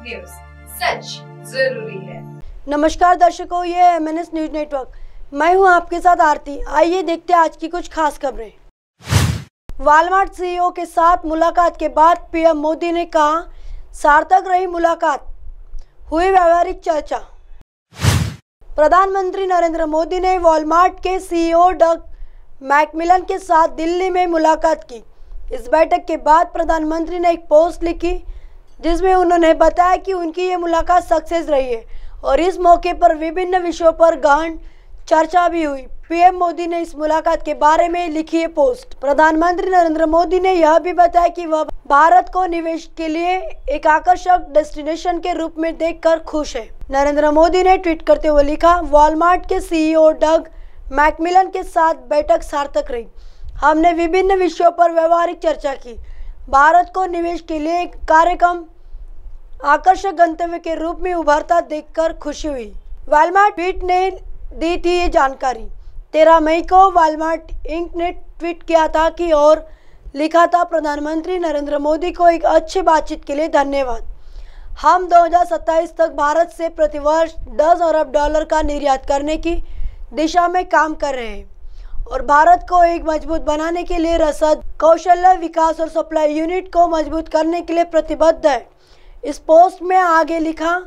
News, सच जरूरी है। नमस्कार दर्शकों, ये है MNS न्यूज नेटवर्क। मैं हूं आपके साथ आरती। आइए देखते हैं आज की कुछ खास खबरें। वॉलमार्ट CEO के साथ मुलाकात के बाद PM मोदी ने कहा, सार्थक रही मुलाकात, हुई व्यवहारिक चर्चा। प्रधानमंत्री नरेंद्र मोदी ने वॉलमार्ट के CEO डग मैकमिलन के साथ दिल्ली में मुलाकात की। इस बैठक के बाद प्रधानमंत्री ने एक पोस्ट लिखी जिसमें उन्होंने बताया कि उनकी ये मुलाकात सक्सेस रही है और इस मौके पर विभिन्न विषयों पर गहन चर्चा भी हुई। PM मोदी ने इस मुलाकात के बारे में लिखी है पोस्ट। प्रधानमंत्री नरेंद्र मोदी ने यह भी बताया कि वह भारत को निवेश के लिए एक आकर्षक डेस्टिनेशन के रूप में देखकर खुश है। नरेंद्र मोदी ने ट्वीट करते हुए लिखा, वॉलमार्ट के CEO डग मैकमिलन के साथ बैठक सार्थक रही। हमने विभिन्न विषयों पर व्यवहारिक चर्चा की। भारत को निवेश के लिए एक कार्यक्रम आकर्षक गंतव्य के रूप में उभरता देखकर खुशी हुई। वॉलमार्ट ट्वीट ने दी थी ये जानकारी। 13 मई को वॉलमार्ट इंक ने ट्वीट किया था कि और लिखा था, प्रधानमंत्री नरेंद्र मोदी को एक अच्छी बातचीत के लिए धन्यवाद। हम 2027 तक भारत से प्रतिवर्ष $10 अरब का निर्यात करने की दिशा में काम कर रहे हैं और भारत को एक मजबूत बनाने के लिए रसद, कौशल विकास और सप्लाई यूनिट को मजबूत करने के लिए प्रतिबद्ध है। इस पोस्ट में आगे लिखा,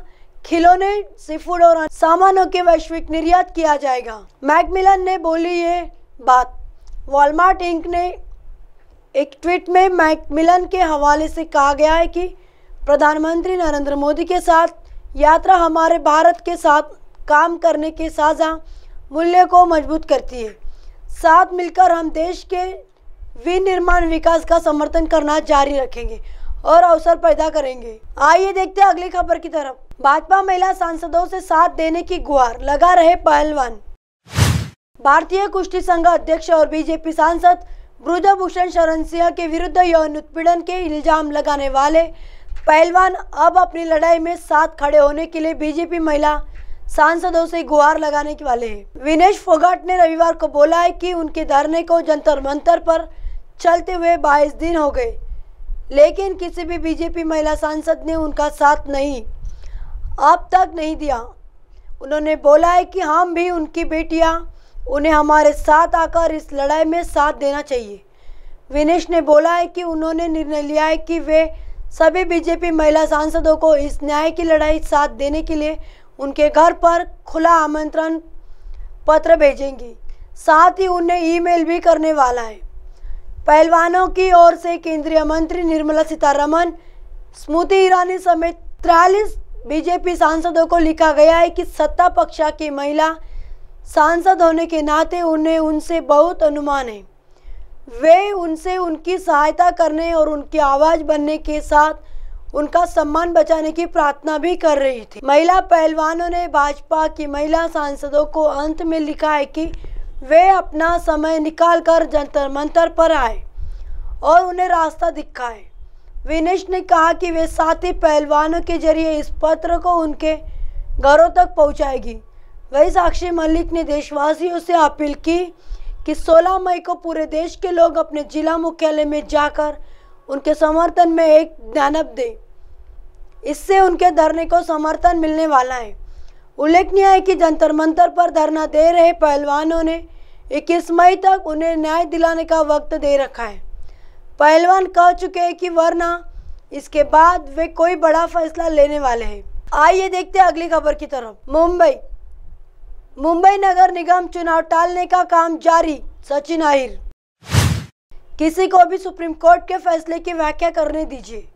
खिलौने, सीफूड और सामानों के वैश्विक निर्यात किया जाएगा। मैकमिलन ने बोली ये बात। वॉलमार्ट इंक ने एक ट्वीट में मैकमिलन के हवाले से कहा गया है कि प्रधानमंत्री नरेंद्र मोदी के साथ यात्रा हमारे भारत के साथ काम करने के साझा मूल्य को मजबूत करती है। साथ मिलकर हम देश के विनिर्माण विकास का समर्थन करना जारी रखेंगे और अवसर पैदा करेंगे। आइए देखते हैं अगली खबर की तरफ। भाजपा महिला सांसदों से साथ देने की गुहार लगा रहे पहलवान। भारतीय कुश्ती संघ अध्यक्ष और बीजेपी सांसद ब्रजभूषण शरण सिंह के विरुद्ध यौन उत्पीड़न के इल्जाम लगाने वाले पहलवान अब अपनी लड़ाई में साथ खड़े होने के लिए बीजेपी महिला सांसदों से गुहार लगाने के वाले हैं। विनेश फोगाट ने रविवार को बोला है कि उनके धरने को जंतर मंतर पर चलते हुए 22 दिन हो गए, लेकिन किसी भी बीजेपी महिला सांसद ने उनका साथ अब तक नहीं दिया। उन्होंने बोला है कि हम भी उनकी बेटियां, उन्हें हमारे साथ आकर इस लड़ाई में साथ देना चाहिए। विनेश ने बोला है कि उन्होंने निर्णय लिया है कि वे सभी बीजेपी महिला सांसदों को इस न्याय की लड़ाई साथ देने के लिए उनके घर पर खुला आमंत्रण पत्र भेजेंगी, साथ ही उन्हें ईमेल भी करने वाला है। पहलवानों की ओर से केंद्रीय मंत्री निर्मला सीतारमण, स्मृति ईरानी समेत 43 बीजेपी सांसदों को लिखा गया है कि सत्ता पक्ष की महिला सांसद होने के नाते उन्हें उनसे बहुत अनुमान है। वे उनसे उनकी सहायता करने और उनकी आवाज बनने के साथ उनका सम्मान बचाने की प्रार्थना भी कर रही थी। महिला पहलवानों ने भाजपा की महिला सांसदों को अंत में लिखा है कि वे अपना समय निकालकर जंतर मंतर पर आए और उन्हें रास्ता दिखाए। विनेश ने कहा कि वे साथी पहलवानों के जरिए इस पत्र को उनके घरों तक पहुंचाएगी। वही साक्षी मलिक ने देशवासियों से अपील की कि 16 मई को पूरे देश के लोग अपने जिला मुख्यालय में जाकर उनके समर्थन में एक ज्ञापन दें। इससे उनके धरने को समर्थन मिलने वाला है। उल्लेखनीय है कि जंतर मंतर पर धरना दे रहे पहलवानों ने 21 मई तक उन्हें न्याय दिलाने का वक्त दे रखा है। पहलवान कह चुके हैं कि वरना इसके बाद वे कोई बड़ा फैसला लेने वाले हैं। आइए देखते हैं अगली खबर की तरफ। मुंबई नगर निगम चुनाव टालने का काम जारी, सचिन आहिर। किसी को भी सुप्रीम कोर्ट के फैसले की व्याख्या करने दीजिए।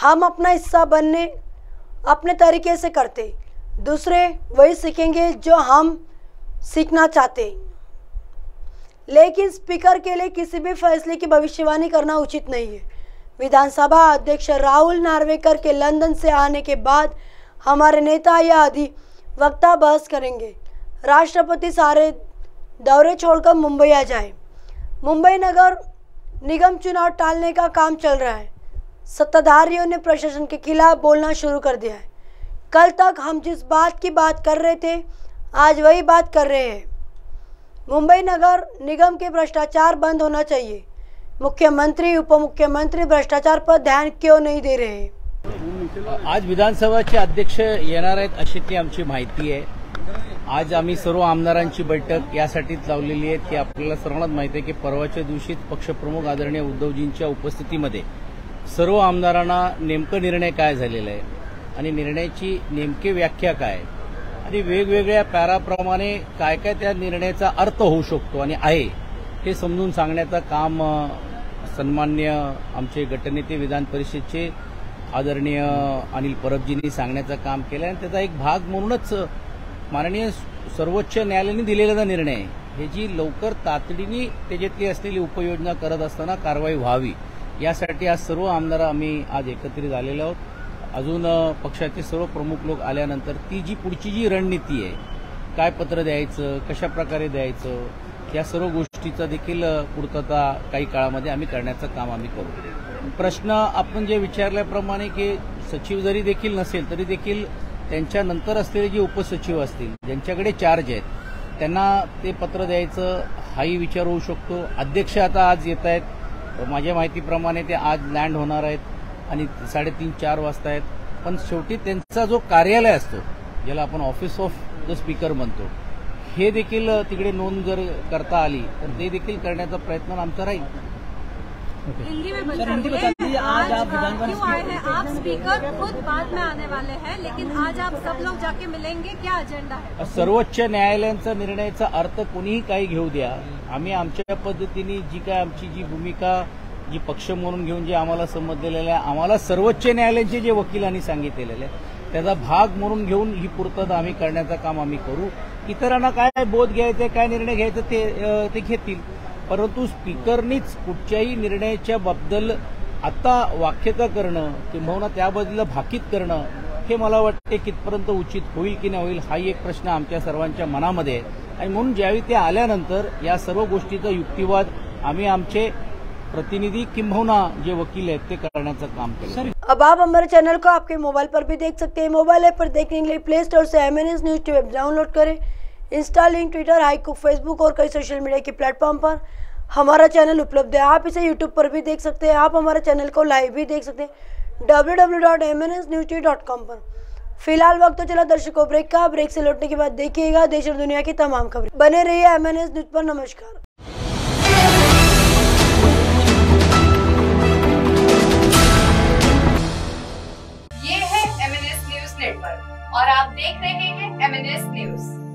हम अपना हिस्सा बनने अपने तरीके से करते, दूसरे वही सीखेंगे जो हम सीखना चाहते। लेकिन स्पीकर के लिए किसी भी फैसले की भविष्यवाणी करना उचित नहीं है। विधानसभा अध्यक्ष राहुल नार्वेकर के लंदन से आने के बाद हमारे नेता या अधिवक्ता बहस करेंगे। राष्ट्रपति सारे दौरे छोड़कर मुंबई आ जाए। मुंबई नगर निगम चुनाव टालने का काम चल रहा है। सत्ताधारियों ने प्रशासन के खिलाफ बोलना शुरू कर दिया है। कल तक हम जिस बात की बात कर रहे थे, आज वही बात कर रहे हैं। मुंबई नगर निगम के भ्रष्टाचार बंद होना चाहिए। मुख्यमंत्री, उप मुख्यमंत्री भ्रष्टाचार पर ध्यान क्यों नहीं दे रहे? आज विधानसभाचे अध्यक्ष येणार आहेत अशी ती आमची माहिती आहे. आज आम्ही सर्व आमदारांची बैठक यासाठीच लावलेली आहे की आपल्याला सर्वांनाच माहिती आहे की परवाच्या दिवशीच पक्षप्रमुख आदरणीय उद्धवजींच्या उपस्थितीमध्ये सर्व आमदारांना नेमकं निर्णय काय झालेला आहे आणि निर्णयाची नेमकी व्याख्या काय आणि वेगवेगळ्या पॅराप्रमाणे काय काय त्या निर्णयाचा अर्थ होऊ शकतो आणि आहे हे समजून सांगण्याचं काम सन्मान्य आमचे गटनेते विधान परिषदेचे आदरणीय अनिल परबजींनी सांगण्याचं काम केलं आणि त्याचा एक भाग म्हणूनच माननीय सर्वोच्च न्यायालयाने दिलेला निर्णय आहे. हे जी लवकर तातडीने त्याच्यातली असलेली उपाययोजना करत असताना कारवाई व्हावी यासाठी आज सर्व आमदार आम्ही आज एकत्रित आलेलो आहोत. अजून पक्षाचे सर्व प्रमुख लोक आल्यानंतर ती जी पुढची जी रणनीती आहे काय पत्र द्यायचं कशा प्रकारे द्यायचं या सर्व गोष्टीचा देखील पूर्तता काही काळामध्ये आम्ही करण्याचं काम आम्ही करू. प्रश्न आपण जे विचारल्याप्रमाणे की सचिव जरी देखील नसेल तरी देखील त्यांच्यानंतर असलेले जे उपसचिव असतील ज्यांच्याकडे चार्ज आहेत त्यांना ते पत्र द्यायचं हाही विचार होऊ शकतो. अध्यक्ष आता आज येत आहेत. माझ्या माहितीप्रमाणे ते आज लँड होणार आहेत आणि 3:30-4 वाजता आहेत. पण शेवटी त्यांचा जो कार्यालय असतो ज्याला आपण ऑफिस ऑफ द स्पीकर म्हणतो हे देखील तिकडे नोंद जर करता आली तर ते देखील करण्याचा प्रयत्न आमचा राहील. हिंदी में बताइए आज आप क्यों आए हैं? आप स्पीकर खुद बाद में आने वाले हैं लेकिन आज आप सब लोग जाके मिलेंगे, क्या एजेंडा है? सर्वोच्च न्यायालयाचा निर्णयाचा अर्थ कोणीही काही घेऊ द्या. आम्ही आमच्या पद्धतीने जी काय आमची जी भूमिका जी पक्ष म्हणून घेऊन जे आम्हाला समजलेलं आहे आम्हाला सर्वोच्च न्यायालयाचे जे वकिलांनी सांगितलेले आहे त्याचा भाग म्हणून घेऊन ही पूर्तता आम्ही करण्याचं काम आम्ही करू. इतरांना काय बोध घ्यायचं काय निर्णय घ्यायचं ते घेतील. परंतु स्पीकरनीच कुठच्याही निर्णयाच्या बद्दल आता वाक्यता करणं किंवा त्याबद्दल भाकीत करणं हे मला वाटते कितपर्यंत उचित होईल की नाही होईल हाही एक प्रश्न आमच्या सर्वांच्या मनामध्ये आहे आणि म्हणून ज्यावेळी ते आल्यानंतर या सर्व गोष्टीचा युक्तिवाद आम्ही आमचे प्रतिनिधि किंवा जे वकील आहेत ते करण्याचं काम केलं. अब आप हमारे चैनल को आपके मोबाइल पर भी देख सकते हैं. मोबाइल ऐप पर देखने के लिए प्ले स्टोर से MNS news TV app download करें. इंस्टा, लिंक, ट्विटर, हाइकूक, फेसबुक और कई सोशल मीडिया के प्लेटफॉर्म पर हमारा चैनल उपलब्ध है. आप इसे यूट्यूब पर भी देख सकते हैं. आप हमारे चैनल को लाइव भी देख सकते हैं www.mnsnewstv.com पर. फिलहाल वक्त तो चला दर्शकों ब्रेक का. ब्रेक से लौटने के बाद देखिएगा देश और दुनिया की तमाम खबरें. बने रहिए MNS न्यूज पर. नमस्कार. ये है MNS न्यूज नेटवर्क और आप देख रहे हैं MNS न्यूज.